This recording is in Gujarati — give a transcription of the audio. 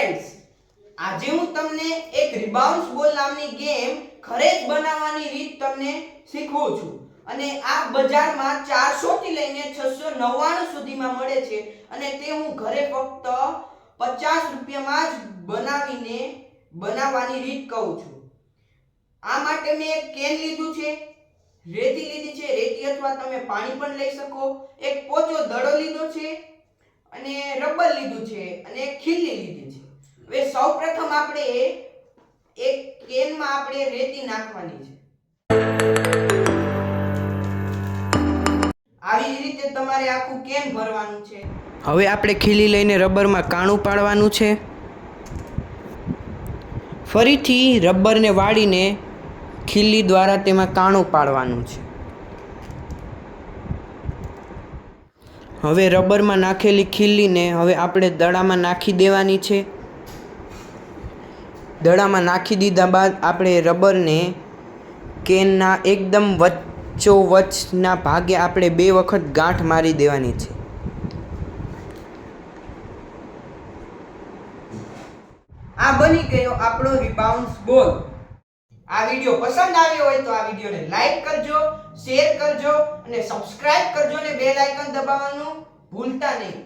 ફ્રેન્ડ્સ, આજે હું તમને એક રીબાઉન્સ બોલ નામની ગેમ ઘરે જ બનાવવાની રીત તમને શીખવું છું. અને આ બજારમાં 400 થી લઈને 699 સુધીમાં મળે છે અને તે હું ઘરે ફક્ત 50 રૂપિયામાં જ બનાવવાની રીત કહું છું. આ માટે મેં એક કેન લીધું છે, રેતી લીધી છે, રેતી અથવા તમે પાણી પણ લઈ શકો, એક પોચો દડો લીધો છે અને રબર લીધું છે અને એક ખીલી લીધી છે. હવે સૌપ્રથમ આપણે એક કેનમાં આપણે રેતી નાખવાની છે. આવી રીતે તમારે આખું કેન ભરવાનું છે. હવે આપણે ખીલી લઈને રબરમાં કાણું પાડવાનું છે. ફરીથી રબરને વાળીને ખીલી દ્વારા તેમાં કાણું પાડવાનું છે. હવે રબરમાં નાખેલી ખીલીને હવે આપણે દડામાં નાખી દેવાની છે. દડામાં નાખી દીધા બાદ આપણે રબરને કેનના એકદમ વચ્ચોવચના ભાગે આપણે 2 વખત ગાંઠ મારી દેવાની છે. આ બની ગયો આપણો રીબાઉન્સ બોલ. આ વિડિયો પસંદ આવ્યો હોય તો આ વિડિયોને લાઈક કરજો, શેર કરજો અને સબસ્ક્રાઇબ કરજો અને બેલ આઇકન દબાવવાનું ભૂલતા નહીં.